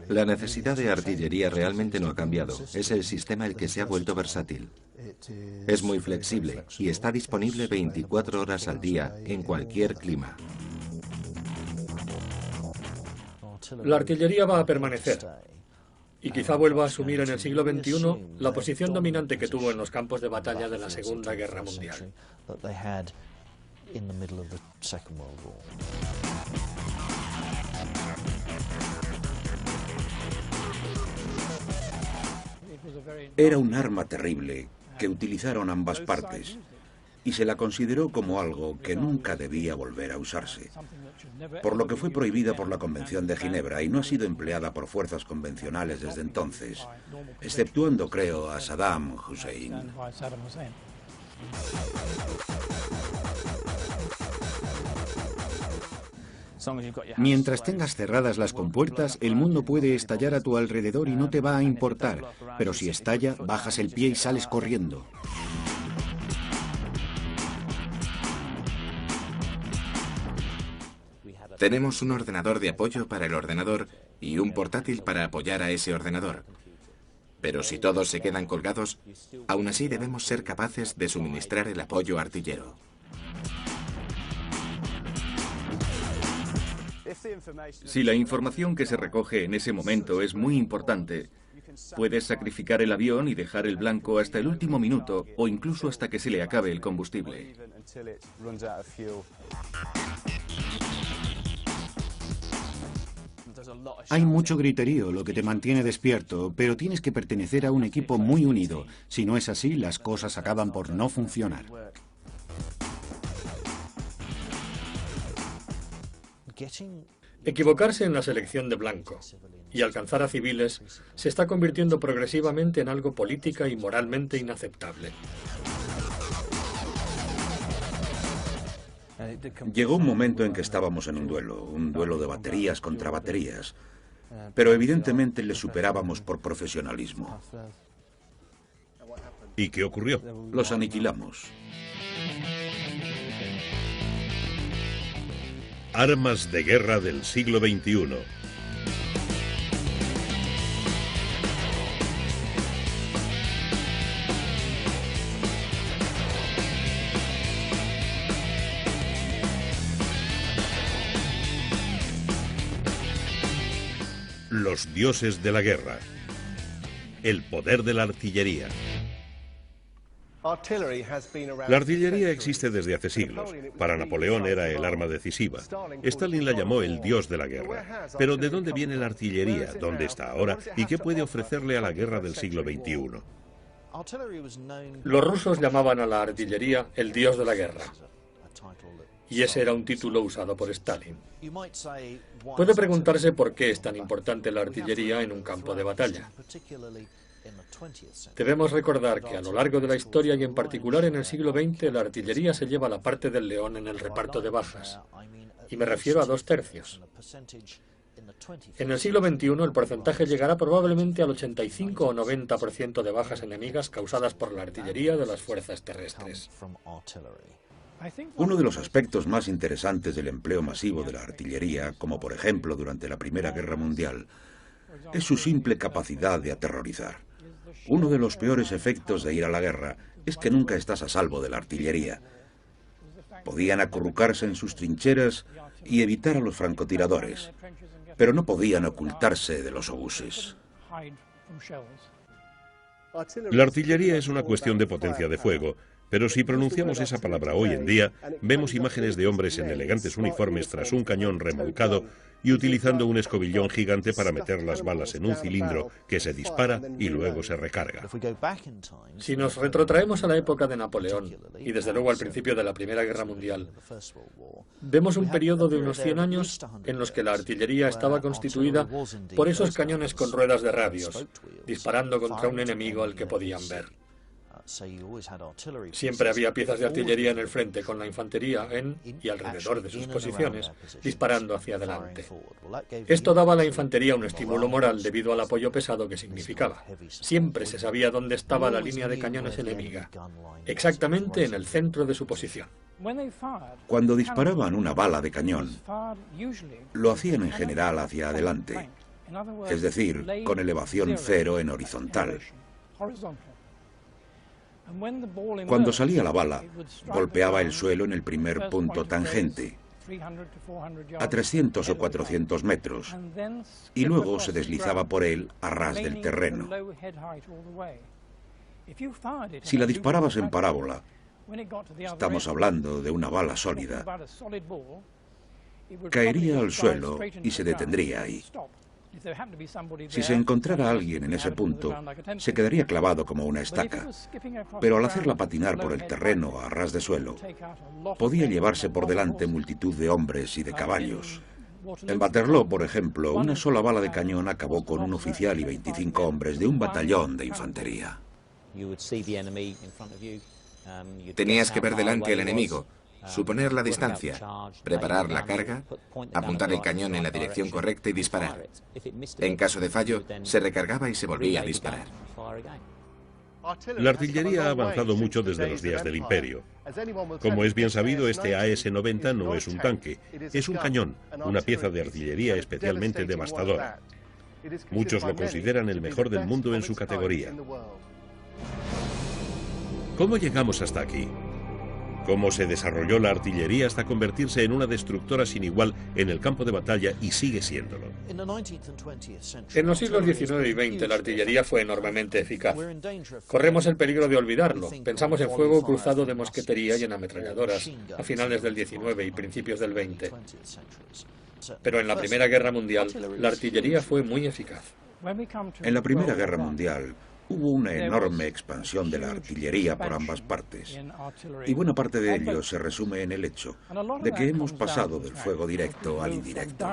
La necesidad de artillería realmente no ha cambiado. Es el sistema el que se ha vuelto versátil. Es muy flexible y está disponible 24 horas al día en cualquier clima. La artillería va a permanecer y quizá vuelva a asumir en el siglo XXI la posición dominante que tuvo en los campos de batalla de la Segunda Guerra Mundial. Era un arma terrible que utilizaron ambas partes y se la consideró como algo que nunca debía volver a usarse, por lo que fue prohibida por la Convención de Ginebra y no ha sido empleada por fuerzas convencionales desde entonces, exceptuando, creo, a Saddam Hussein. Mientras tengas cerradas las compuertas, el mundo puede estallar a tu alrededor y no te va a importar. Pero si estalla, bajas el pie y sales corriendo. Tenemos un ordenador de apoyo para el ordenador y un portátil para apoyar a ese ordenador. Pero si todos se quedan colgados, aún así debemos ser capaces de suministrar el apoyo artillero. Si la información que se recoge en ese momento es muy importante, puedes sacrificar el avión y dejar el blanco hasta el último minuto o incluso hasta que se le acabe el combustible. Hay mucho griterío, lo que te mantiene despierto, pero tienes que pertenecer a un equipo muy unido. Si no es así, las cosas acaban por no funcionar. Equivocarse en la selección de blanco y alcanzar a civiles se está convirtiendo progresivamente en algo política y moralmente inaceptable. Llegó un momento en que estábamos en un duelo de baterías contra baterías, pero evidentemente le superábamos por profesionalismo. ¿Y qué ocurrió? Los aniquilamos. Armas de guerra del siglo XXI. Los dioses de la guerra. El poder de la artillería. La artillería existe desde hace siglos. Para Napoleón era el arma decisiva. Stalin la llamó el dios de la guerra. Pero ¿de dónde viene la artillería? ¿Dónde está ahora? ¿Y qué puede ofrecerle a la guerra del siglo XXI? Los rusos llamaban a la artillería el dios de la guerra. Y ese era un título usado por Stalin. Puede preguntarse por qué es tan importante la artillería en un campo de batalla. Debemos recordar que a lo largo de la historia y en particular en el siglo XX la artillería se lleva la parte del león en el reparto de bajas. Y me refiero a 2/3. En el siglo XXI el porcentaje llegará probablemente al 85 o 90% de bajas enemigas causadas por la artillería de las fuerzas terrestres. Uno de los aspectos más interesantes del empleo masivo de la artillería, como por ejemplo durante la Primera Guerra Mundial, es su simple capacidad de aterrorizar. Uno de los peores efectos de ir a la guerra es que nunca estás a salvo de la artillería. Podían acurrucarse en sus trincheras y evitar a los francotiradores, pero no podían ocultarse de los obuses. La artillería es una cuestión de potencia de fuego, pero si pronunciamos esa palabra hoy en día, vemos imágenes de hombres en elegantes uniformes tras un cañón remolcado y utilizando un escobillón gigante para meter las balas en un cilindro que se dispara y luego se recarga. Si nos retrotraemos a la época de Napoleón, y desde luego al principio de la Primera Guerra Mundial, vemos un periodo de unos 100 años en los que la artillería estaba constituida por esos cañones con ruedas de radios, disparando contra un enemigo al que podían ver. Siempre había piezas de artillería en el frente con la infantería en y alrededor de sus posiciones, disparando hacia adelante. Esto daba a la infantería un estímulo moral debido al apoyo pesado que significaba. Siempre se sabía dónde estaba la línea de cañones enemiga, exactamente en el centro de su posición. Cuando disparaban una bala de cañón, lo hacían en general hacia adelante, es decir, con elevación cero en horizontal. Cuando salía la bala, golpeaba el suelo en el primer punto tangente, a 300 o 400 metros, y luego se deslizaba por él a ras del terreno. Si la disparabas en parábola, estamos hablando de una bala sólida, caería al suelo y se detendría ahí. Si se encontrara alguien en ese punto, se quedaría clavado como una estaca, pero al hacerla patinar por el terreno a ras de suelo, podía llevarse por delante multitud de hombres y de caballos. En Waterloo, por ejemplo, una sola bala de cañón acabó con un oficial y 25 hombres de un batallón de infantería. Tenías que ver delante al enemigo, suponer la distancia, preparar la carga, apuntar el cañón en la dirección correcta y disparar. En caso de fallo, se recargaba y se volvía a disparar. La artillería ha avanzado mucho desde los días del Imperio. Como es bien sabido, este AS-90 no es un tanque, es un cañón, una pieza de artillería especialmente devastadora. Muchos lo consideran el mejor del mundo en su categoría. ¿Cómo llegamos hasta aquí? ¿Cómo se desarrolló la artillería hasta convertirse en una destructora sin igual en el campo de batalla y sigue siéndolo? En los siglos XIX y XX la artillería fue enormemente eficaz. Corremos el peligro de olvidarlo. Pensamos en fuego cruzado de mosquetería y en ametralladoras a finales del XIX y principios del XX. Pero en la Primera Guerra Mundial la artillería fue muy eficaz. En la Primera Guerra Mundial hubo una enorme expansión de la artillería por ambas partes, y buena parte de ello se resume en el hecho de que hemos pasado del fuego directo al indirecto.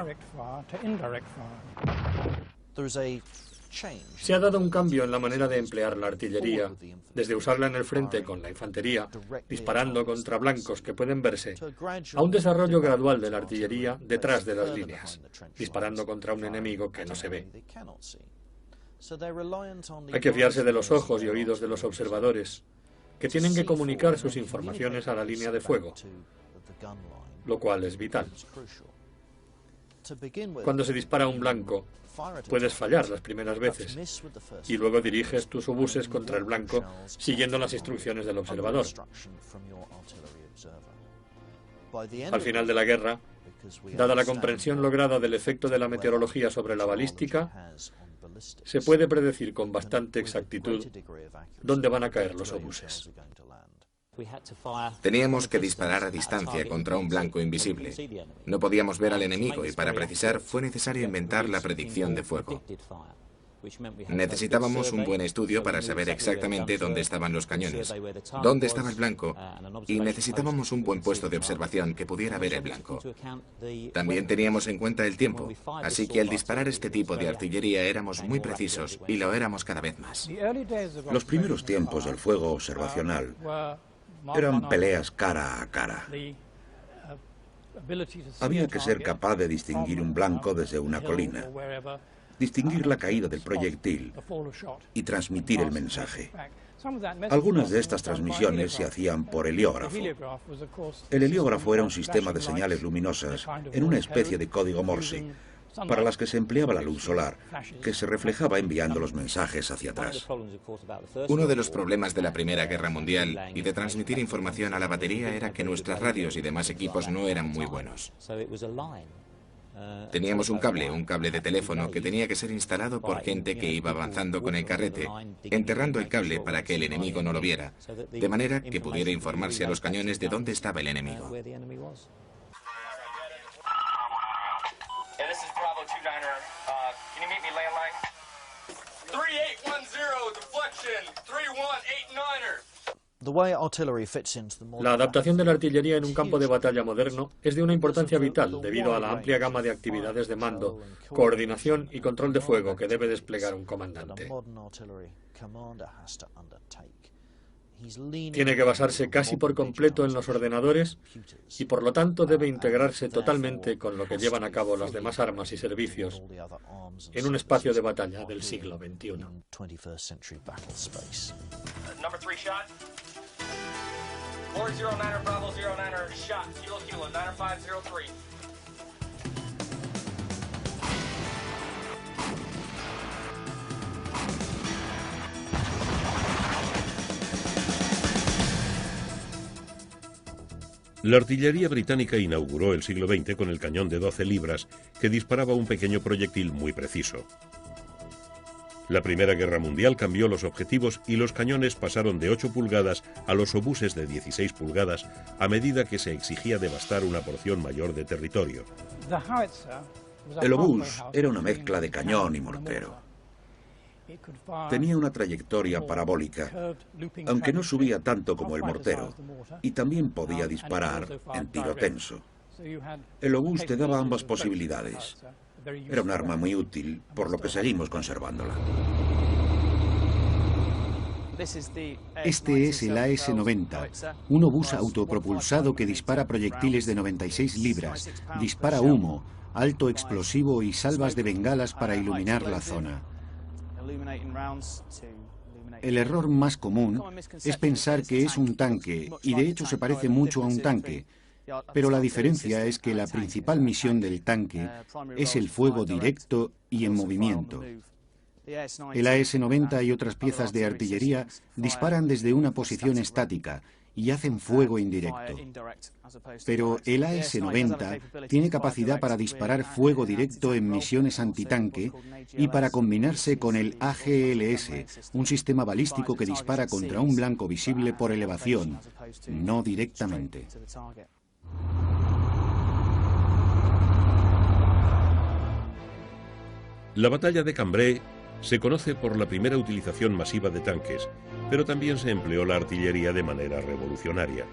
Se ha dado un cambio en la manera de emplear la artillería, desde usarla en el frente con la infantería, disparando contra blancos que pueden verse, a un desarrollo gradual de la artillería detrás de las líneas, disparando contra un enemigo que no se ve. Hay que fiarse de los ojos y oídos de los observadores, que tienen que comunicar sus informaciones a la línea de fuego, lo cual es vital. Cuando se dispara a un blanco, puedes fallar las primeras veces, y luego diriges tus obuses contra el blanco siguiendo las instrucciones del observador. Al final de la guerra, dada la comprensión lograda del efecto de la meteorología sobre la balística, se puede predecir con bastante exactitud dónde van a caer los obuses. Teníamos que disparar a distancia contra un blanco invisible. No podíamos ver al enemigo y para precisar fue necesario inventar la predicción de fuego. Necesitábamos un buen estudio para saber exactamente dónde estaban los cañones, dónde estaba el blanco, y necesitábamos un buen puesto de observación que pudiera ver el blanco. También teníamos en cuenta el tiempo, así que al disparar este tipo de artillería éramos muy precisos y lo éramos cada vez más. Los primeros tiempos del fuego observacional eran peleas cara a cara. Había que ser capaz de distinguir un blanco desde una colina, distinguir la caída del proyectil y transmitir el mensaje. Algunas de estas transmisiones se hacían por heliógrafo. El heliógrafo era un sistema de señales luminosas en una especie de código Morse, para las que se empleaba la luz solar, que se reflejaba enviando los mensajes hacia atrás. Uno de los problemas de la Primera Guerra Mundial y de transmitir información a la batería era que nuestras radios y demás equipos no eran muy buenos. Teníamos un cable de teléfono que tenía que ser instalado por gente que iba avanzando con el carrete, enterrando el cable para que el enemigo no lo viera, de manera que pudiera informarse a los cañones de dónde estaba el enemigo. La adaptación de la artillería en un campo de batalla moderno es de una importancia vital debido a la amplia gama de actividades de mando, coordinación y control de fuego que debe desplegar un comandante. Tiene que basarse casi por completo en los ordenadores y por lo tanto debe integrarse totalmente con lo que llevan a cabo las demás armas y servicios en un espacio de batalla del siglo XXI. 409er, Bravo 09er, shot, kilo, 90503. La artillería británica inauguró el siglo XX con el cañón de 12 libras, que disparaba un pequeño proyectil muy preciso. La Primera Guerra Mundial cambió los objetivos y los cañones pasaron de 8 pulgadas a los obuses de 16 pulgadas a medida que se exigía devastar una porción mayor de territorio. El obús era una mezcla de cañón y mortero. Tenía una trayectoria parabólica, aunque no subía tanto como el mortero, y también podía disparar en tiro tenso. El obús te daba ambas posibilidades. Era un arma muy útil, por lo que seguimos conservándola. Este es el AS-90, un obús autopropulsado que dispara proyectiles de 96 libras, dispara humo, alto explosivo y salvas de bengalas para iluminar la zona. El error más común es pensar que es un tanque, y de hecho se parece mucho a un tanque, pero la diferencia es que la principal misión del tanque es el fuego directo y en movimiento. El AS-90 y otras piezas de artillería disparan desde una posición estática y hacen fuego indirecto. Pero el AS-90 tiene capacidad para disparar fuego directo en misiones antitanque y para combinarse con el AGLS, un sistema balístico que dispara contra un blanco visible por elevación, no directamente. La batalla de Cambrai se conoce por la primera utilización masiva de tanques, pero también se empleó la artillería de manera revolucionaria.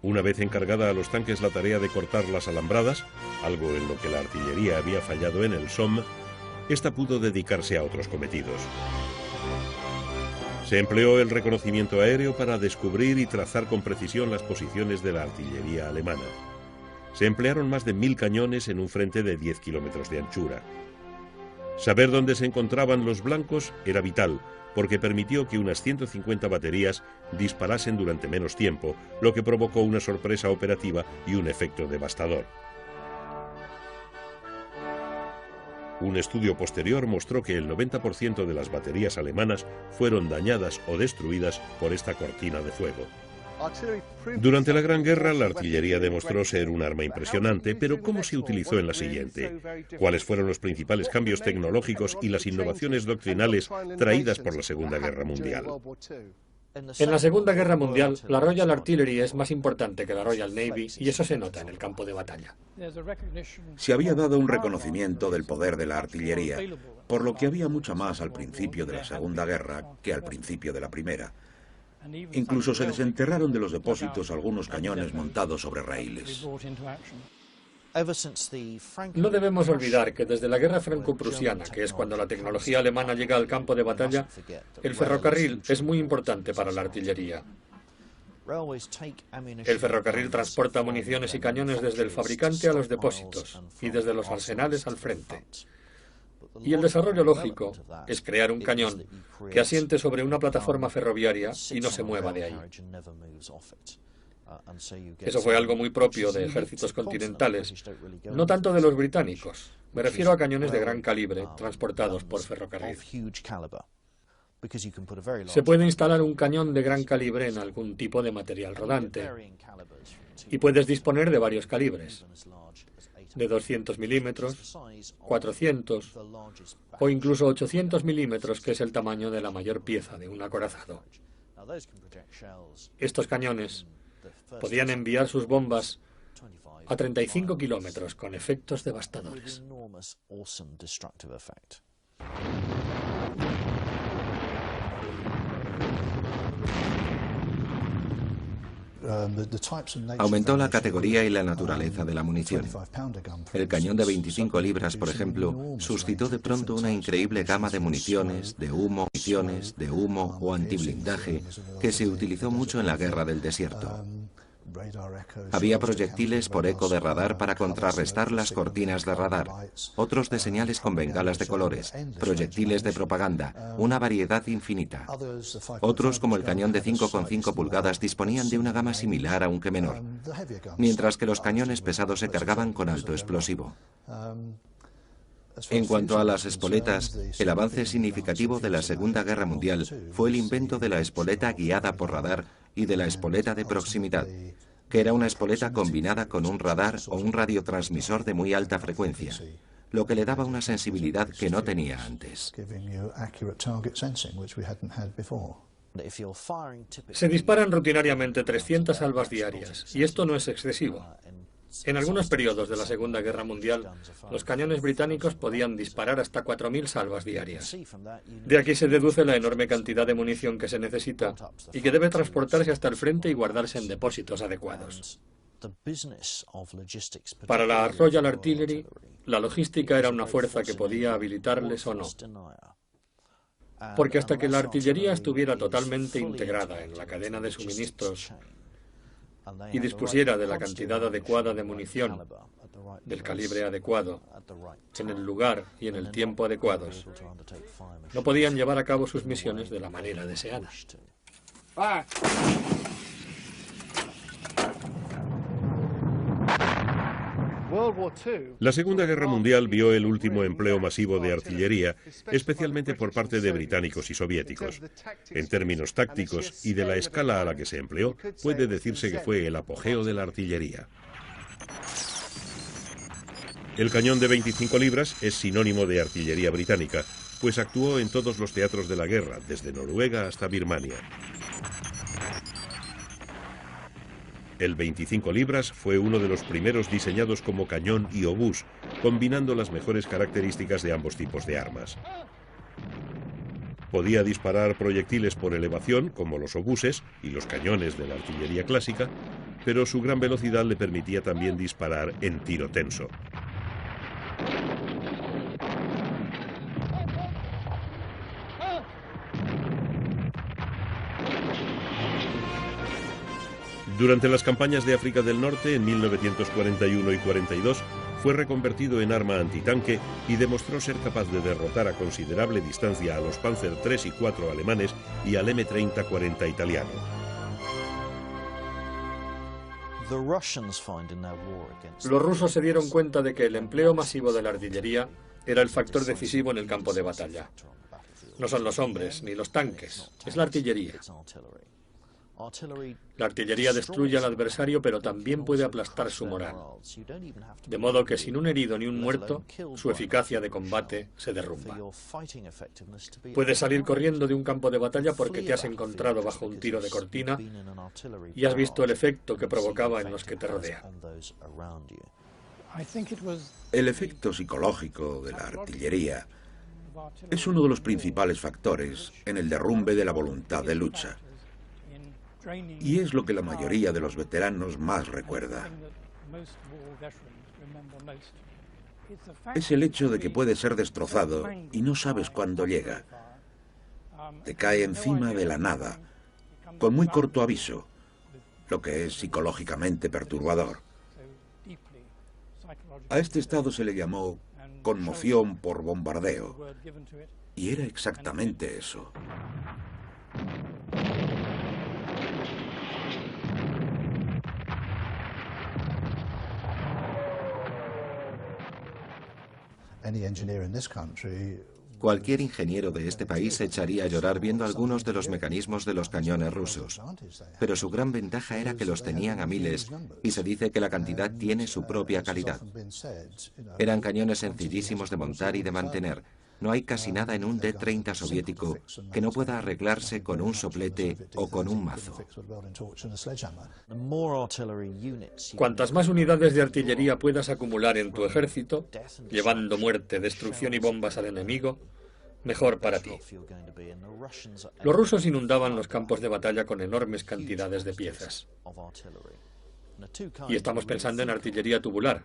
Una vez encargada a los tanques la tarea de cortar las alambradas, algo en lo que la artillería había fallado en el Somme, esta pudo dedicarse a otros cometidos. Se empleó el reconocimiento aéreo para descubrir y trazar con precisión las posiciones de la artillería alemana. Se emplearon más de 1000 cañones en un frente de 10 kilómetros de anchura. Saber dónde se encontraban los blancos era vital, porque permitió que unas 150 baterías disparasen durante menos tiempo, lo que provocó una sorpresa operativa y un efecto devastador. Un estudio posterior mostró que el 90% de las baterías alemanas fueron dañadas o destruidas por esta cortina de fuego. Durante la Gran Guerra, la artillería demostró ser un arma impresionante, pero ¿cómo se utilizó en la siguiente? ¿Cuáles fueron los principales cambios tecnológicos y las innovaciones doctrinales traídas por la Segunda Guerra Mundial? En la Segunda Guerra Mundial, la Royal Artillery es más importante que la Royal Navy y eso se nota en el campo de batalla. Se había dado un reconocimiento del poder de la artillería, por lo que había mucha más al principio de la Segunda Guerra que al principio de la Primera. Incluso se desenterraron de los depósitos algunos cañones montados sobre raíles. No debemos olvidar que desde la guerra franco-prusiana, que es cuando la tecnología alemana llega al campo de batalla, el ferrocarril es muy importante para la artillería. El ferrocarril transporta municiones y cañones desde el fabricante a los depósitos y desde los arsenales al frente. Y el desarrollo lógico es crear un cañón que asiente sobre una plataforma ferroviaria y no se mueva de ahí. Eso fue algo muy propio de ejércitos continentales, no tanto de los británicos. Me refiero a cañones de gran calibre transportados por ferrocarril. Se puede instalar un cañón de gran calibre en algún tipo de material rodante y puedes disponer de varios calibres, de 200 milímetros, 400 o incluso 800 milímetros, que es el tamaño de la mayor pieza de un acorazado. Estos cañones podían enviar sus bombas a 35 kilómetros con efectos devastadores. Aumentó la categoría y la naturaleza de la munición. El cañón de 25 libras, por ejemplo, suscitó de pronto una increíble gama de municiones, de humo o antiblindaje que se utilizó mucho en la guerra del desierto. Había proyectiles por eco de radar para contrarrestar las cortinas de radar, otros de señales con bengalas de colores, proyectiles de propaganda, una variedad infinita. Otros, como el cañón de 5,5 pulgadas, disponían de una gama similar aunque menor, mientras que los cañones pesados se cargaban con alto explosivo. En cuanto a las espoletas, el avance significativo de la Segunda Guerra Mundial fue el invento de la espoleta guiada por radar y de la espoleta de proximidad, que era una espoleta combinada con un radar o un radiotransmisor de muy alta frecuencia, lo que le daba una sensibilidad que no tenía antes. Se disparan rutinariamente 300 salvas diarias, y esto no es excesivo. En algunos periodos de la Segunda Guerra Mundial, los cañones británicos podían disparar hasta 4.000 salvas diarias. De aquí se deduce la enorme cantidad de munición que se necesita y que debe transportarse hasta el frente y guardarse en depósitos adecuados. Para la Royal Artillery, la logística era una fuerza que podía habilitarles o no. Porque hasta que la artillería estuviera totalmente integrada en la cadena de suministros y dispusiera de la cantidad adecuada de munición, del calibre adecuado, en el lugar y en el tiempo adecuados, no podían llevar a cabo sus misiones de la manera deseada. La Segunda Guerra Mundial vio el último empleo masivo de artillería, especialmente por parte de británicos y soviéticos. En términos tácticos y de la escala a la que se empleó, puede decirse que fue el apogeo de la artillería. El cañón de 25 libras es sinónimo de artillería británica, pues actuó en todos los teatros de la guerra, desde Noruega hasta Birmania. El 25 libras fue uno de los primeros diseñados como cañón y obús, combinando las mejores características de ambos tipos de armas. Podía disparar proyectiles por elevación, como los obuses y los cañones de la artillería clásica, pero su gran velocidad le permitía también disparar en tiro tenso. Durante las campañas de África del Norte, en 1941 y 42, fue reconvertido en arma antitanque y demostró ser capaz de derrotar a considerable distancia a los Panzer III y IV alemanes y al M30-40 italiano. Los rusos se dieron cuenta de que el empleo masivo de la artillería era el factor decisivo en el campo de batalla. No son los hombres ni los tanques, es la artillería. La artillería destruye al adversario, pero también puede aplastar su moral. De modo que sin un herido ni un muerto, su eficacia de combate se derrumba. Puedes salir corriendo de un campo de batalla porque te has encontrado bajo un tiro de cortina y has visto el efecto que provocaba en los que te rodean. El efecto psicológico de la artillería es uno de los principales factores en el derrumbe de la voluntad de lucha. Y es lo que la mayoría de los veteranos más recuerda. Es el hecho de que puede ser destrozado y no sabes cuándo llega. Te cae encima de la nada, con muy corto aviso, lo que es psicológicamente perturbador. A este estado se le llamó conmoción por bombardeo, y era exactamente eso. Cualquier ingeniero de este país se echaría a llorar viendo algunos de los mecanismos de los cañones rusos. Pero su gran ventaja era que los tenían a miles y se dice que la cantidad tiene su propia calidad. Eran cañones sencillísimos de montar y de mantener. No hay casi nada en un D-30 soviético que no pueda arreglarse con un soplete o con un mazo. Cuantas más unidades de artillería puedas acumular en tu ejército, llevando muerte, destrucción y bombas al enemigo, mejor para ti. Los rusos inundaban los campos de batalla con enormes cantidades de piezas. Y estamos pensando en artillería tubular,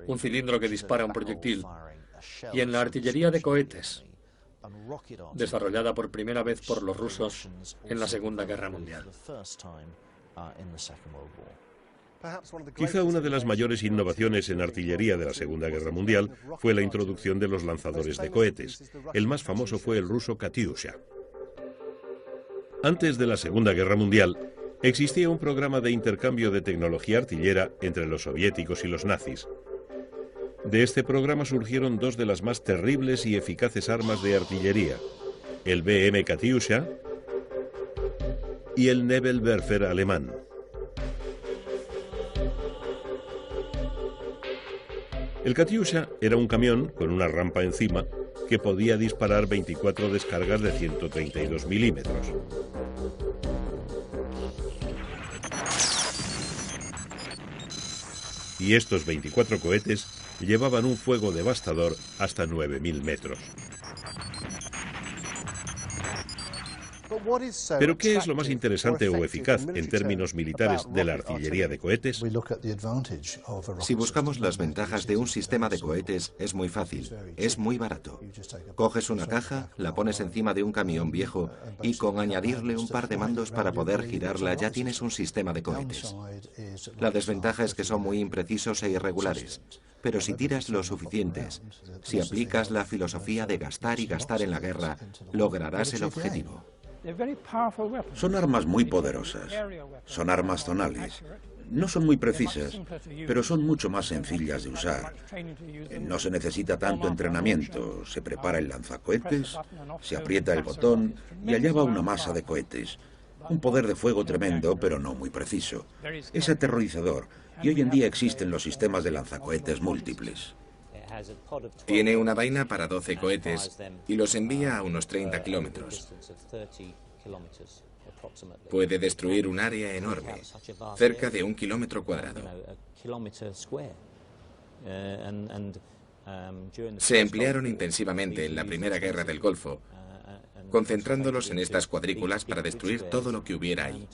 un cilindro que dispara un proyectil, y en la artillería de cohetes, desarrollada por primera vez por los rusos en la Segunda Guerra Mundial. Quizá una de las mayores innovaciones en artillería de la Segunda Guerra Mundial fue la introducción de los lanzadores de cohetes. El más famoso fue el ruso Katyusha. Antes de la Segunda Guerra Mundial, existía un programa de intercambio de tecnología artillera entre los soviéticos y los nazis. De este programa surgieron dos de las más terribles y eficaces armas de artillería, el BM Katyusha y el Nebelwerfer alemán. El Katyusha era un camión con una rampa encima que podía disparar 24 descargas de 132 milímetros. Y estos 24 cohetes llevaban un fuego devastador hasta 9.000 metros. ¿Pero qué es lo más interesante o eficaz en términos militares de la artillería de cohetes? Si buscamos las ventajas de un sistema de cohetes, es muy fácil, es muy barato. Coges una caja, la pones encima de un camión viejo y con añadirle un par de mandos para poder girarla ya tienes un sistema de cohetes. La desventaja es que son muy imprecisos e irregulares. Pero si tiras lo suficientes, si aplicas la filosofía de gastar y gastar en la guerra, lograrás el objetivo. Son armas muy poderosas. Son armas zonales. No son muy precisas, pero son mucho más sencillas de usar. No se necesita tanto entrenamiento. Se prepara el lanzacohetes, se aprieta el botón y allá va una masa de cohetes. Un poder de fuego tremendo, pero no muy preciso. Es aterrorizador, y hoy en día existen los sistemas de lanzacohetes múltiples. Tiene una vaina para 12 cohetes y los envía a unos 30 kilómetros. Puede destruir un área enorme, cerca de 1 kilómetro cuadrado. Se emplearon intensivamente en la Primera Guerra del Golfo, concentrándolos en estas cuadrículas para destruir todo lo que hubiera ahí.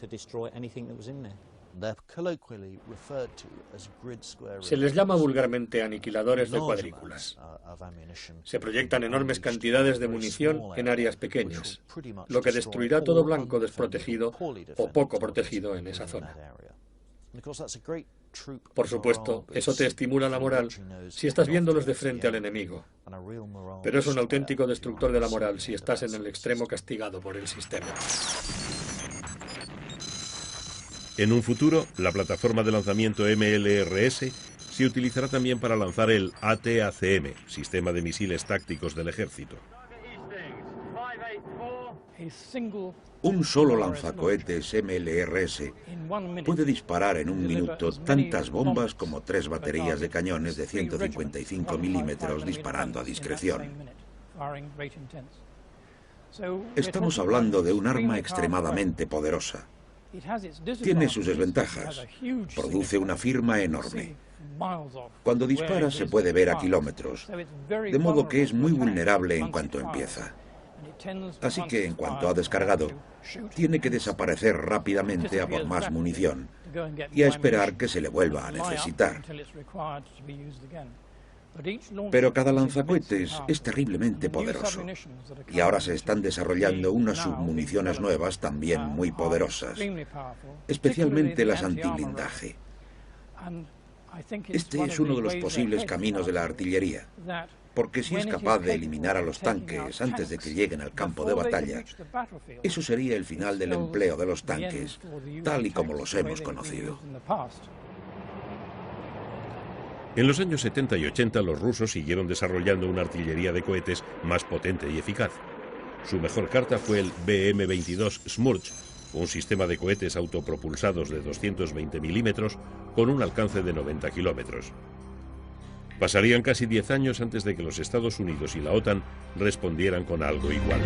Se les llama vulgarmente aniquiladores de cuadrículas. Se proyectan enormes cantidades de munición en áreas pequeñas, lo que destruirá todo blanco desprotegido o poco protegido en esa zona. Por supuesto, eso te estimula la moral si estás viéndolos de frente al enemigo, pero es un auténtico destructor de la moral si estás en el extremo castigado por el sistema. En un futuro, la plataforma de lanzamiento MLRS se utilizará también para lanzar el AT-ACM, sistema de misiles tácticos del ejército. Un solo lanzacohetes MLRS puede disparar en un minuto tantas bombas como 3 baterías de cañones de 155 milímetros disparando a discreción. Estamos hablando de un arma extremadamente poderosa. Tiene sus desventajas. Produce una firma enorme. Cuando dispara se puede ver a kilómetros, de modo que es muy vulnerable en cuanto empieza. Así que en cuanto ha descargado, tiene que desaparecer rápidamente a por más munición y a esperar que se le vuelva a necesitar. Pero cada lanzacohetes es terriblemente poderoso y ahora se están desarrollando unas submuniciones nuevas también muy poderosas, especialmente las antiblindaje. Este es uno de los posibles caminos de la artillería, porque si es capaz de eliminar a los tanques antes de que lleguen al campo de batalla, eso sería el final del empleo de los tanques, tal y como los hemos conocido. En los años 70 y 80 los rusos siguieron desarrollando una artillería de cohetes más potente y eficaz. Su mejor carta fue el BM-22 Smurch, un sistema de cohetes autopropulsados de 220 milímetros con un alcance de 90 kilómetros. Pasarían casi 10 años antes de que los Estados Unidos y la OTAN respondieran con algo igual.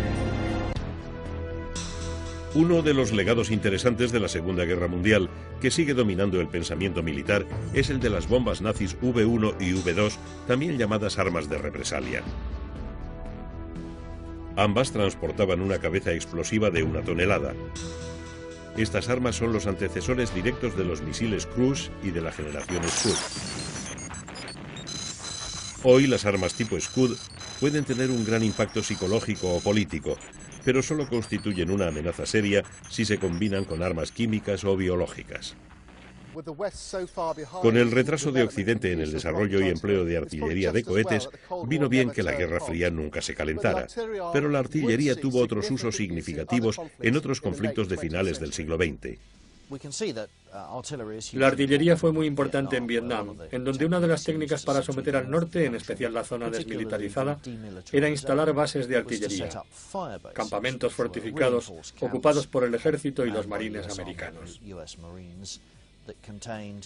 Uno de los legados interesantes de la Segunda Guerra Mundial, que sigue dominando el pensamiento militar, es el de las bombas nazis V1 y V2, también llamadas armas de represalia. Ambas transportaban una cabeza explosiva de 1 tonelada. Estas armas son los antecesores directos de los misiles Cruise y de la generación Scud. Hoy las armas tipo Scud pueden tener un gran impacto psicológico o político, pero solo constituyen una amenaza seria si se combinan con armas químicas o biológicas. Con el retraso de Occidente en el desarrollo y empleo de artillería de cohetes, vino bien que la Guerra Fría nunca se calentara, pero la artillería tuvo otros usos significativos en otros conflictos de finales del siglo XX. La artillería fue muy importante en Vietnam, en donde una de las técnicas para someter al norte, en especial la zona desmilitarizada, era instalar bases de artillería, campamentos fortificados ocupados por el ejército y los marines americanos.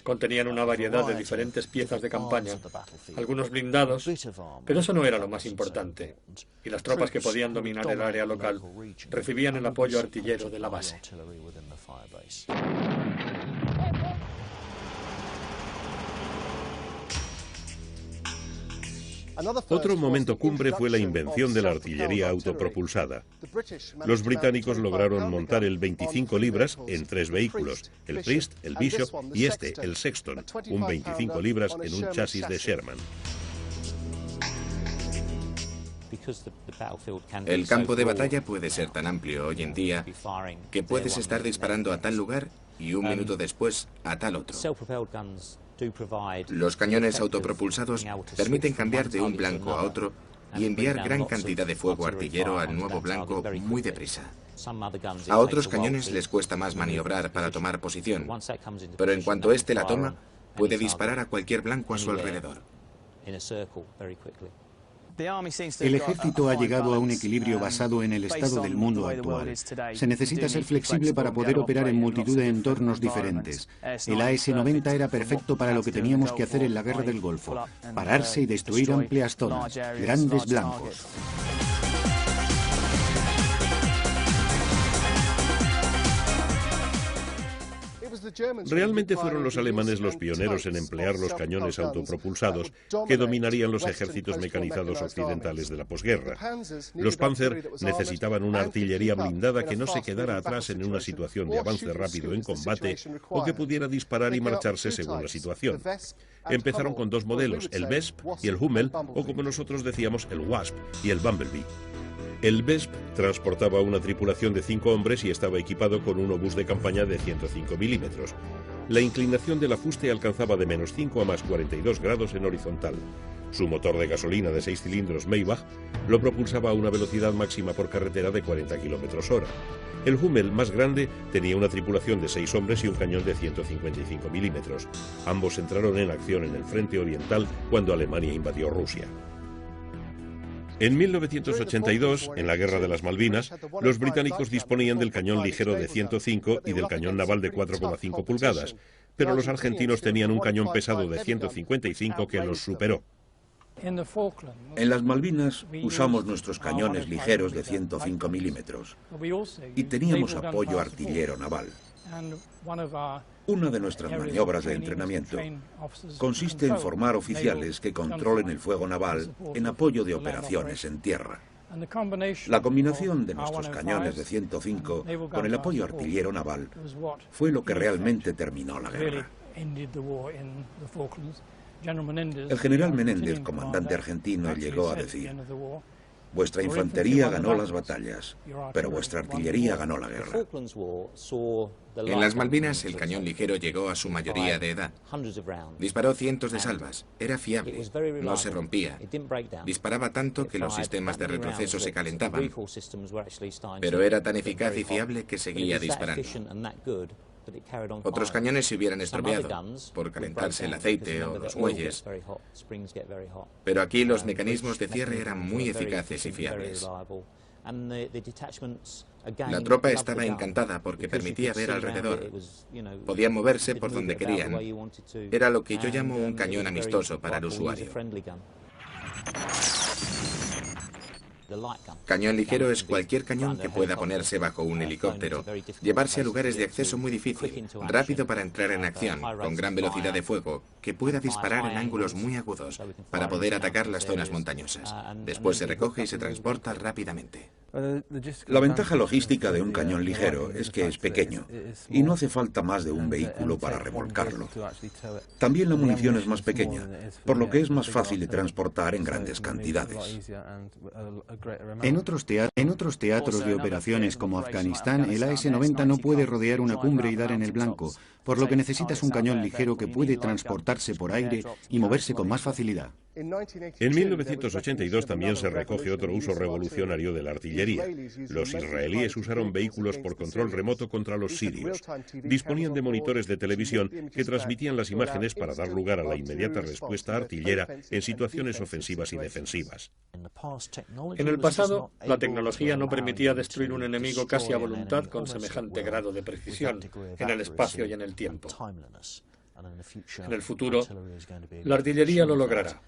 Contenían una variedad de diferentes piezas de campaña, algunos blindados, pero eso no era lo más importante, y las tropas que podían dominar el área local recibían el apoyo artillero de la base. Otro momento cumbre fue la invención de la artillería autopropulsada. Los británicos lograron montar el 25 libras en 3 vehículos, el Priest, el Bishop y el Sexton, un 25 libras en un chasis de Sherman. El campo de batalla puede ser tan amplio hoy en día que puedes estar disparando a tal lugar y un minuto después a tal otro. Los cañones autopropulsados permiten cambiar de un blanco a otro y enviar gran cantidad de fuego artillero al nuevo blanco muy deprisa. A otros cañones les cuesta más maniobrar para tomar posición, pero en cuanto éste la toma, puede disparar a cualquier blanco a su alrededor. El ejército ha llegado a un equilibrio basado en el estado del mundo actual. Se necesita ser flexible para poder operar en multitud de entornos diferentes. El AS-90 era perfecto para lo que teníamos que hacer en la Guerra del Golfo: pararse y destruir amplias zonas, grandes blancos. Realmente fueron los alemanes los pioneros en emplear los cañones autopropulsados que dominarían los ejércitos mecanizados occidentales de la posguerra. Los Panzer necesitaban una artillería blindada que no se quedara atrás en una situación de avance rápido en combate o que pudiera disparar y marcharse según la situación. Empezaron con 2 modelos, el Wesp y el Hummel, o como nosotros decíamos, el Wasp y el Bumblebee. El Wesp transportaba una tripulación de 5 hombres y estaba equipado con un obús de campaña de 105 milímetros. La inclinación del afuste alcanzaba de -5 a +42 grados en horizontal. Su motor de gasolina de 6 cilindros Maybach lo propulsaba a una velocidad máxima por carretera de 40 km/h. El Hummel, más grande, tenía una tripulación de 6 hombres y un cañón de 155 milímetros. Ambos entraron en acción en el frente oriental cuando Alemania invadió Rusia. En 1982, en la Guerra de las Malvinas, los británicos disponían del cañón ligero de 105 y del cañón naval de 4,5 pulgadas, pero los argentinos tenían un cañón pesado de 155 que los superó. En las Malvinas usamos nuestros cañones ligeros de 105 milímetros y teníamos apoyo artillero naval. Una de nuestras maniobras de entrenamiento consiste en formar oficiales que controlen el fuego naval en apoyo de operaciones en tierra. La combinación de nuestros cañones de 105 con el apoyo artillero naval fue lo que realmente terminó la guerra. El general Menéndez, comandante argentino, llegó a decir: vuestra infantería ganó las batallas, pero vuestra artillería ganó la guerra. En las Malvinas, el cañón ligero llegó a su mayoría de edad. Disparó cientos de salvas. Era fiable. No se rompía. Disparaba tanto que los sistemas de retroceso se calentaban. Pero era tan eficaz y fiable que seguía disparando. Otros cañones se hubieran estropeado por calentarse el aceite o los muelles. Pero aquí los mecanismos de cierre eran muy eficaces y fiables. La tropa estaba encantada porque permitía ver alrededor. Podían moverse por donde querían. Era lo que yo llamo un cañón amistoso para el usuario. Cañón ligero es cualquier cañón que pueda ponerse bajo un helicóptero, llevarse a lugares de acceso muy difícil, rápido para entrar en acción, con gran velocidad de fuego, que pueda disparar en ángulos muy agudos para poder atacar las zonas montañosas. Después se recoge y se transporta rápidamente. La ventaja logística de un cañón ligero es que es pequeño y no hace falta más de un vehículo para remolcarlo. También la munición es más pequeña, por lo que es más fácil de transportar en grandes cantidades. En otros teatros de operaciones como Afganistán, el AS-90 no puede rodear una cumbre y dar en el blanco, por lo que necesitas un cañón ligero que puede transportarse por aire y moverse con más facilidad. En 1982 también se recoge otro uso revolucionario de la artillería. Los israelíes usaron vehículos por control remoto contra los sirios. Disponían de monitores de televisión que transmitían las imágenes para dar lugar a la inmediata respuesta artillera en situaciones ofensivas y defensivas. En el pasado, la tecnología no permitía destruir un enemigo casi a voluntad con semejante grado de precisión en el espacio y en el tiempo. En el futuro, la artillería lo logrará.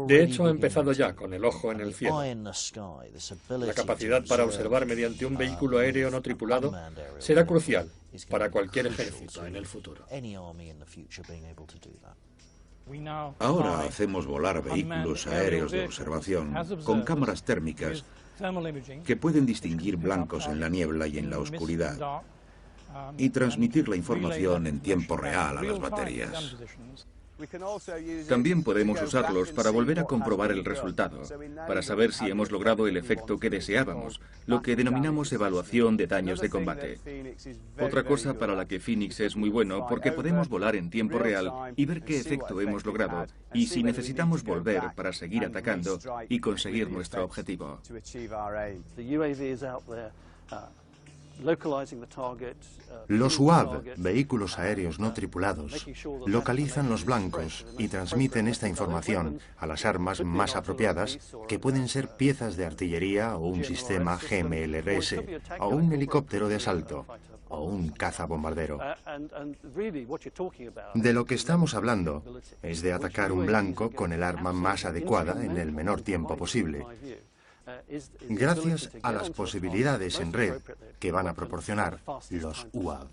De hecho, ha empezado ya con el ojo en el cielo. La capacidad para observar mediante un vehículo aéreo no tripulado será crucial para cualquier ejército en el futuro. Ahora hacemos volar vehículos aéreos de observación con cámaras térmicas que pueden distinguir blancos en la niebla y en la oscuridad y transmitir la información en tiempo real a las baterías. También podemos usarlos para volver a comprobar el resultado, para saber si hemos logrado el efecto que deseábamos, lo que denominamos evaluación de daños de combate. Otra cosa para la que Phoenix es muy bueno, porque podemos volar en tiempo real y ver qué efecto hemos logrado, y si necesitamos volver para seguir atacando y conseguir nuestro objetivo. Los UAV, vehículos aéreos no tripulados, localizan los blancos y transmiten esta información a las armas más apropiadas, que pueden ser piezas de artillería o un sistema GMLRS, o un helicóptero de asalto, o un cazabombardero. De lo que estamos hablando es de atacar un blanco con el arma más adecuada en el menor tiempo posible, gracias a las posibilidades en red que van a proporcionar los UAV.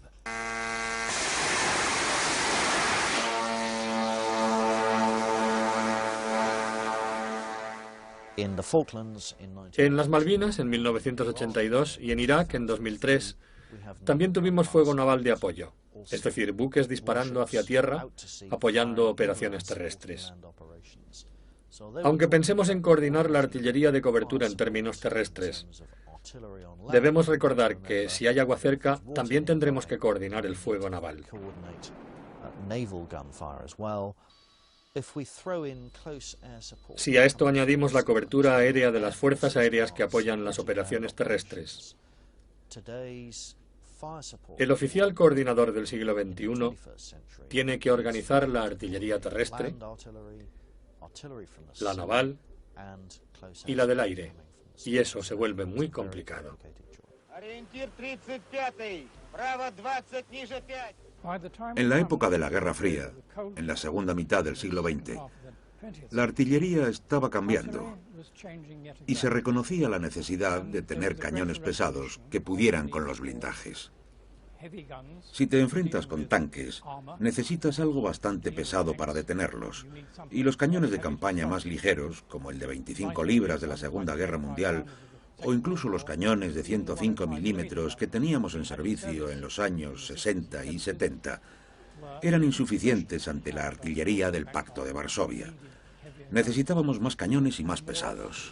En las Malvinas, en 1982, y en Irak, en 2003, también tuvimos fuego naval de apoyo, es decir, buques disparando hacia tierra, apoyando operaciones terrestres. Aunque pensemos en coordinar la artillería de cobertura en términos terrestres, debemos recordar que si hay agua cerca, también tendremos que coordinar el fuego naval. Si a esto añadimos la cobertura aérea de las fuerzas aéreas que apoyan las operaciones terrestres, el oficial coordinador del siglo XXI tiene que organizar la artillería terrestre, la naval y la del aire, y eso se vuelve muy complicado. En la época de la Guerra Fría, en la segunda mitad del siglo XX, la artillería estaba cambiando y se reconocía la necesidad de tener cañones pesados que pudieran con los blindajes. Si te enfrentas con tanques, necesitas algo bastante pesado para detenerlos, y los cañones de campaña más ligeros, como el de 25 libras de la Segunda Guerra Mundial, o incluso los cañones de 105 milímetros que teníamos en servicio en los años 60 y 70, eran insuficientes ante la artillería del Pacto de Varsovia. Necesitábamos más cañones y más pesados.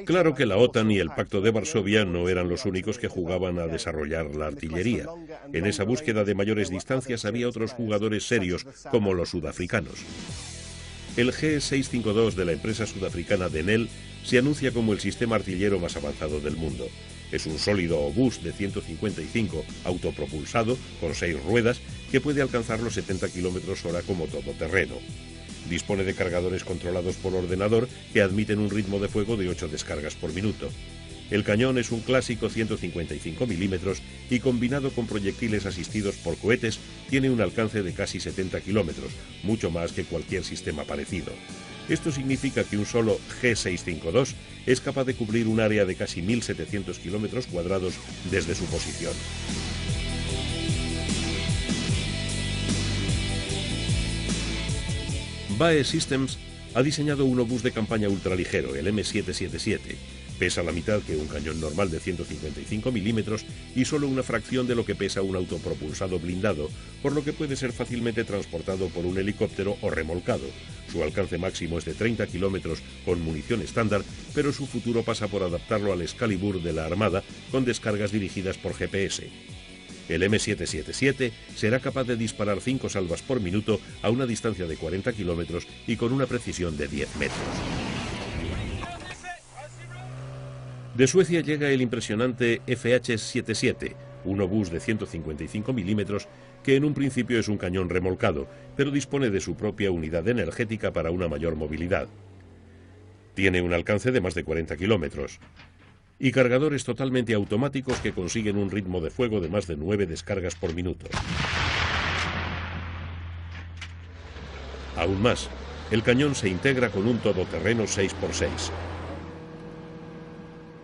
Claro que la OTAN y el Pacto de Varsovia no eran los únicos que jugaban a desarrollar la artillería. En esa búsqueda de mayores distancias había otros jugadores serios, como los sudafricanos. El G652 de la empresa sudafricana Denel se anuncia como el sistema artillero más avanzado del mundo. Es un sólido obús de 155, autopropulsado, con 6 ruedas, que puede alcanzar los 70 km/h como todoterreno. Dispone de cargadores controlados por ordenador que admiten un ritmo de fuego de 8 descargas por minuto. El cañón es un clásico 155 milímetros y combinado con proyectiles asistidos por cohetes tiene un alcance de casi 70 kilómetros, mucho más que cualquier sistema parecido. Esto significa que un solo G652 es capaz de cubrir un área de casi 1.700 kilómetros cuadrados desde su posición. BAE Systems ha diseñado un obús de campaña ultraligero, el M777. Pesa la mitad que un cañón normal de 155 milímetros y solo una fracción de lo que pesa un autopropulsado blindado, por lo que puede ser fácilmente transportado por un helicóptero o remolcado. Su alcance máximo es de 30 kilómetros con munición estándar, pero su futuro pasa por adaptarlo al Excalibur de la Armada con descargas dirigidas por GPS. El M777 será capaz de disparar 5 salvas por minuto a una distancia de 40 kilómetros y con una precisión de 10 metros. De Suecia llega el impresionante FH-77, un obús de 155 milímetros que en un principio es un cañón remolcado, pero dispone de su propia unidad energética para una mayor movilidad. Tiene un alcance de más de 40 kilómetros y cargadores totalmente automáticos que consiguen un ritmo de fuego de más de 9 descargas por minuto. Aún más, el cañón se integra con un todoterreno 6x6.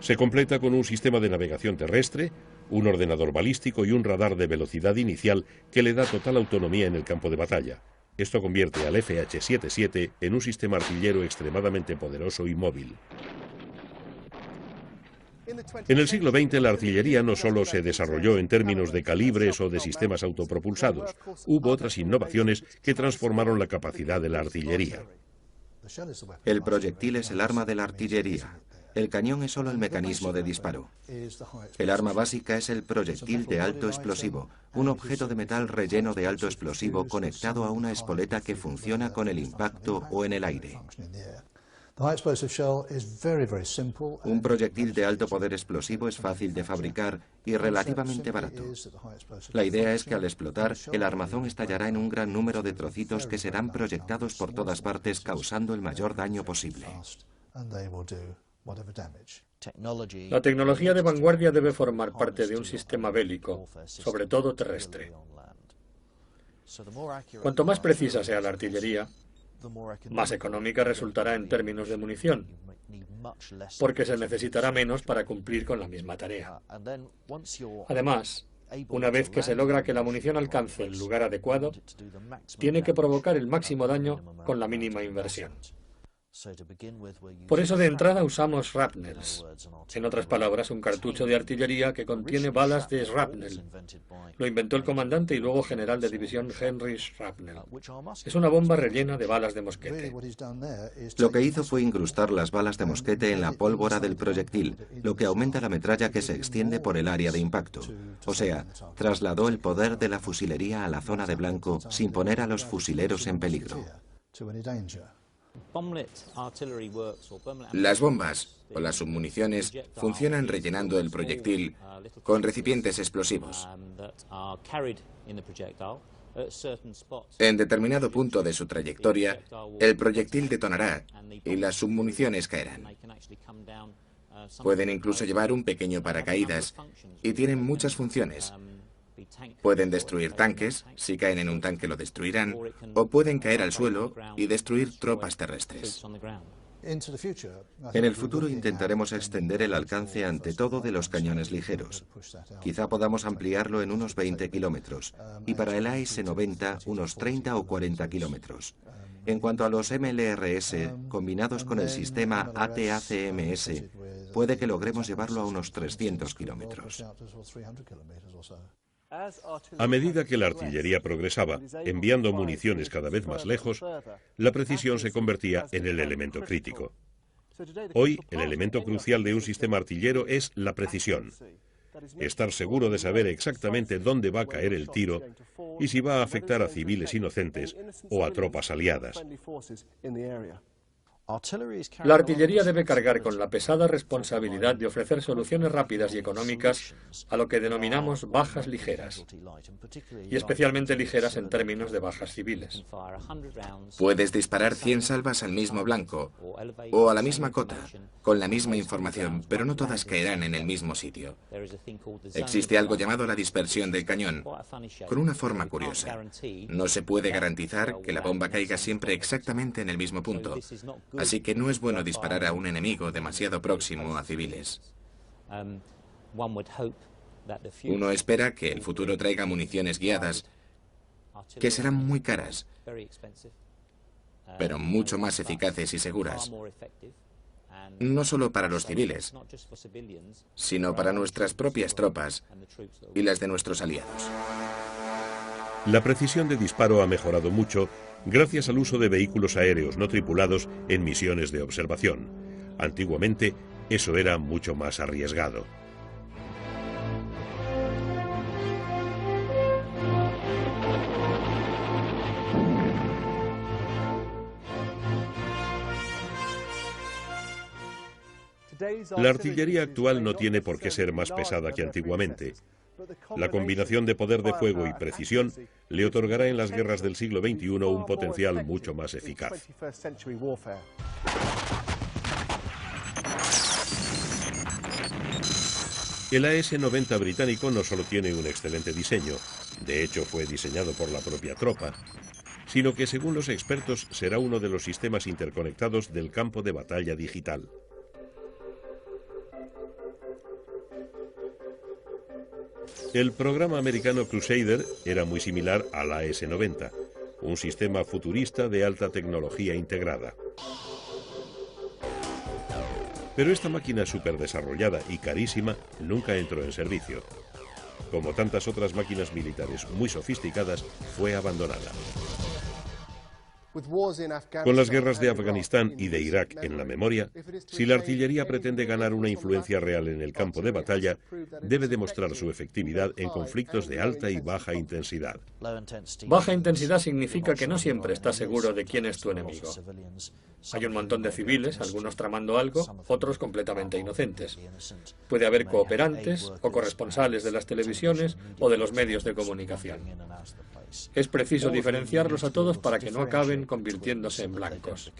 Se completa con un sistema de navegación terrestre, un ordenador balístico y un radar de velocidad inicial que le da total autonomía en el campo de batalla. Esto convierte al FH-77 en un sistema artillero extremadamente poderoso y móvil. En el siglo XX la artillería no solo se desarrolló en términos de calibres o de sistemas autopropulsados, hubo otras innovaciones que transformaron la capacidad de la artillería. El proyectil es el arma de la artillería. El cañón es solo el mecanismo de disparo. El arma básica es el proyectil de alto explosivo, un objeto de metal relleno de alto explosivo conectado a una espoleta que funciona con el impacto o en el aire. Un proyectil de alto poder explosivo es fácil de fabricar y relativamente barato. La idea es que al explotar, el armazón estallará en un gran número de trocitos que serán proyectados por todas partes, causando el mayor daño posible. La tecnología de vanguardia debe formar parte de un sistema bélico, sobre todo terrestre. Cuanto más precisa sea la artillería, más económica resultará en términos de munición, porque se necesitará menos para cumplir con la misma tarea. Además, una vez que se logra que la munición alcance el lugar adecuado, tiene que provocar el máximo daño con la mínima inversión. Por eso de entrada usamos shrapnels, en otras palabras, un cartucho de artillería que contiene balas de shrapnel. Lo inventó el comandante y luego general de división Henry Shrapnel. Es una bomba rellena de balas de mosquete. Lo que hizo fue incrustar las balas de mosquete en la pólvora del proyectil, lo que aumenta la metralla que se extiende por el área de impacto. O sea, trasladó el poder de la fusilería a la zona de blanco sin poner a los fusileros en peligro. Las bombas o las submuniciones funcionan rellenando el proyectil con recipientes explosivos. En determinado punto de su trayectoria, el proyectil detonará y las submuniciones caerán. Pueden incluso llevar un pequeño paracaídas y tienen muchas funciones. Pueden destruir tanques, si caen en un tanque lo destruirán, o pueden caer al suelo y destruir tropas terrestres. En el futuro intentaremos extender el alcance ante todo de los cañones ligeros. Quizá podamos ampliarlo en unos 20 kilómetros, y para el AS-90 unos 30 o 40 kilómetros. En cuanto a los MLRS, combinados con el sistema ATACMS, puede que logremos llevarlo a unos 300 kilómetros. A medida que la artillería progresaba, enviando municiones cada vez más lejos, la precisión se convertía en el elemento crítico. Hoy, el elemento crucial de un sistema artillero es la precisión. Estar seguro de saber exactamente dónde va a caer el tiro y si va a afectar a civiles inocentes o a tropas aliadas. La artillería debe cargar con la pesada responsabilidad de ofrecer soluciones rápidas y económicas a lo que denominamos bajas ligeras, y especialmente ligeras en términos de bajas civiles. Puedes disparar 100 salvas al mismo blanco o a la misma cota, con la misma información, pero no todas caerán en el mismo sitio. Existe algo llamado la dispersión del cañón, con una forma curiosa. No se puede garantizar que la bomba caiga siempre exactamente en el mismo punto. Así que no es bueno disparar a un enemigo demasiado próximo a civiles. Uno espera que el futuro traiga municiones guiadas, que serán muy caras, pero mucho más eficaces y seguras. No solo para los civiles, sino para nuestras propias tropas y las de nuestros aliados. La precisión de disparo ha mejorado mucho gracias al uso de vehículos aéreos no tripulados en misiones de observación. Antiguamente, eso era mucho más arriesgado. La artillería actual no tiene por qué ser más pesada que antiguamente. La combinación de poder de fuego y precisión le otorgará en las guerras del siglo XXI un potencial mucho más eficaz. El AS-90 británico no solo tiene un excelente diseño, de hecho fue diseñado por la propia tropa, sino que según los expertos será uno de los sistemas interconectados del campo de batalla digital. El programa americano Crusader era muy similar al AS-90, un sistema futurista de alta tecnología integrada. Pero esta máquina superdesarrollada y carísima nunca entró en servicio. Como tantas otras máquinas militares muy sofisticadas, fue abandonada. Con las guerras de Afganistán y de Irak en la memoria, si la artillería pretende ganar una influencia real en el campo de batalla, debe demostrar su efectividad en conflictos de alta y baja intensidad. Baja intensidad significa que no siempre estás seguro de quién es tu enemigo. Hay un montón de civiles, algunos tramando algo, otros completamente inocentes. Puede haber cooperantes o corresponsales de las televisiones o de los medios de comunicación. Es preciso diferenciarlos a todos para que no acaben convirtiéndose en blancos.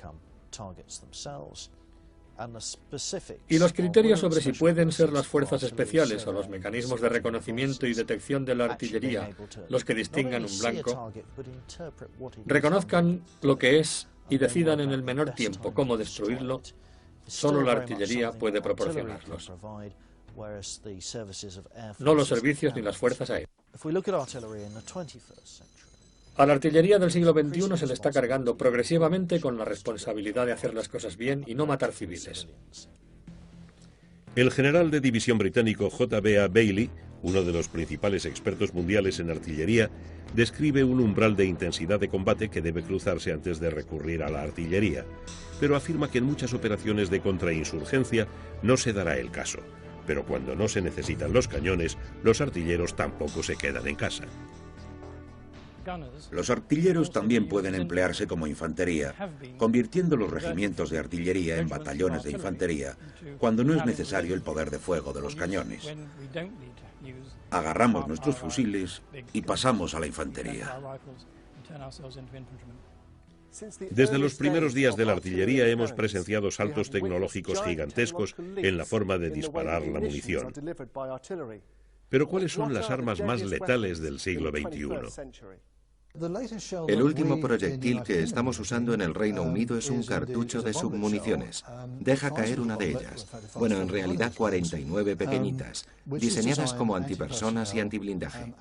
Y los criterios sobre si pueden ser las fuerzas especiales o los mecanismos de reconocimiento y detección de la artillería los que distingan un blanco, reconozcan lo que es y decidan en el menor tiempo cómo destruirlo, solo la artillería puede proporcionarlos. No los servicios ni las fuerzas aéreas. A la artillería del siglo XXI se le está cargando progresivamente con la responsabilidad de hacer las cosas bien y no matar civiles. El general de división británico J.B.A. Bailey, uno de los principales expertos mundiales en artillería, describe un umbral de intensidad de combate que debe cruzarse antes de recurrir a la artillería, pero afirma que en muchas operaciones de contrainsurgencia no se dará el caso. Pero cuando no se necesitan los cañones, los artilleros tampoco se quedan en casa. Los artilleros también pueden emplearse como infantería, convirtiendo los regimientos de artillería en batallones de infantería, cuando no es necesario el poder de fuego de los cañones. Agarramos nuestros fusiles y pasamos a la infantería. Desde los primeros días de la artillería hemos presenciado saltos tecnológicos gigantescos en la forma de disparar la munición. Pero ¿cuáles son las armas más letales del siglo XXI? El último proyectil que estamos usando en el Reino Unido es un cartucho de submuniciones. Deja caer una de ellas. Bueno, en realidad 49 pequeñitas, diseñadas como antipersonas y antiblindaje.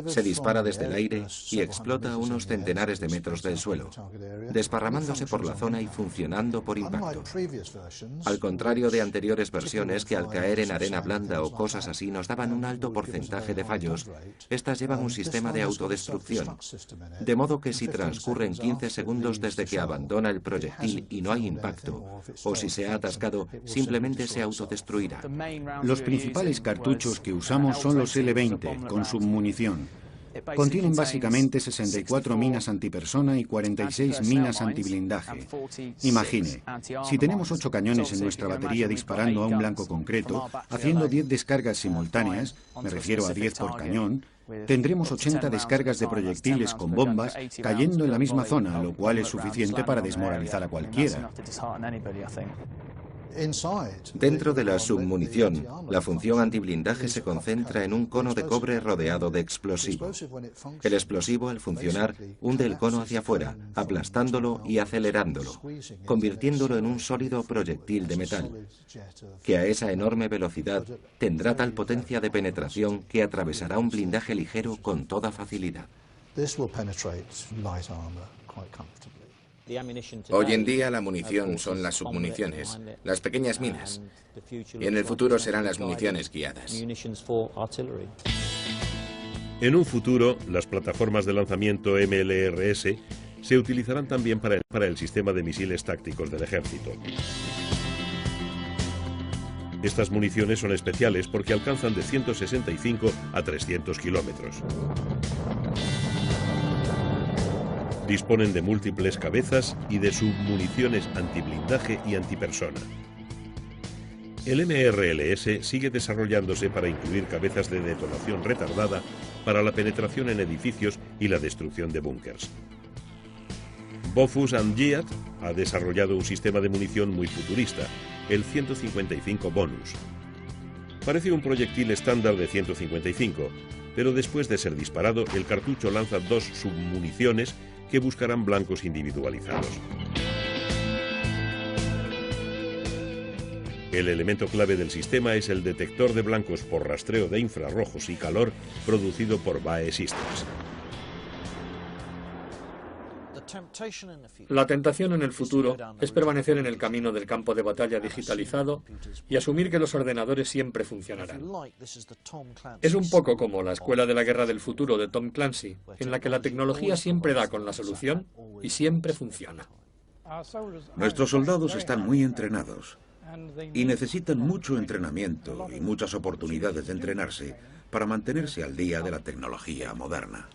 Se dispara desde el aire y explota a unos centenares de metros del suelo, desparramándose por la zona y funcionando por impacto. Al contrario de anteriores versiones que al caer en arena blanda o cosas así nos daban un alto porcentaje de fallos, estas llevan un sistema de autodestrucción. De modo que si transcurren 15 segundos desde que abandona el proyectil y no hay impacto, o si se ha atascado, simplemente se autodestruirá. Los principales cartuchos que usamos son los L-20, con submunición. Contienen básicamente 64 minas antipersona y 46 minas antiblindaje. Imagine, si tenemos 8 cañones en nuestra batería disparando a un blanco concreto, haciendo 10 descargas simultáneas, me refiero a 10 por cañón, tendremos 80 descargas de proyectiles con bombas cayendo en la misma zona, lo cual es suficiente para desmoralizar a cualquiera. Dentro de la submunición, la función antiblindaje se concentra en un cono de cobre rodeado de explosivo. El explosivo, al funcionar, hunde el cono hacia afuera, aplastándolo y acelerándolo, convirtiéndolo en un sólido proyectil de metal, que a esa enorme velocidad tendrá tal potencia de penetración que atravesará un blindaje ligero con toda facilidad. Hoy en día la munición son las submuniciones, las pequeñas minas, y en el futuro serán las municiones guiadas. En un futuro, las plataformas de lanzamiento MLRS se utilizarán también para el sistema de misiles tácticos del ejército. Estas municiones son especiales porque alcanzan de 165 a 300 kilómetros. Disponen de múltiples cabezas y de submuniciones antiblindaje y antipersona. El MRLS sigue desarrollándose para incluir cabezas de detonación retardada para la penetración en edificios y la destrucción de búnkers. Bofus Andjiyat ha desarrollado un sistema de munición muy futurista, el 155 Bonus. Parece un proyectil estándar de 155, pero después de ser disparado, el cartucho lanza dos submuniciones que buscarán blancos individualizados. El elemento clave del sistema es el detector de blancos por rastreo de infrarrojos y calor producido por BAE Systems. La tentación en el futuro es permanecer en el camino del campo de batalla digitalizado y asumir que los ordenadores siempre funcionarán. Es un poco como la Escuela de la Guerra del Futuro de Tom Clancy, en la que la tecnología siempre da con la solución y siempre funciona. Nuestros soldados están muy entrenados y necesitan mucho entrenamiento y muchas oportunidades de entrenarse para mantenerse al día de la tecnología moderna.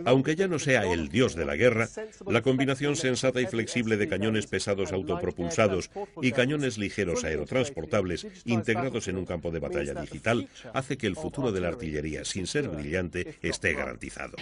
Aunque ya no sea el dios de la guerra, la combinación sensata y flexible de cañones pesados autopropulsados y cañones ligeros aerotransportables integrados en un campo de batalla digital hace que el futuro de la artillería, sin ser brillante, esté garantizado.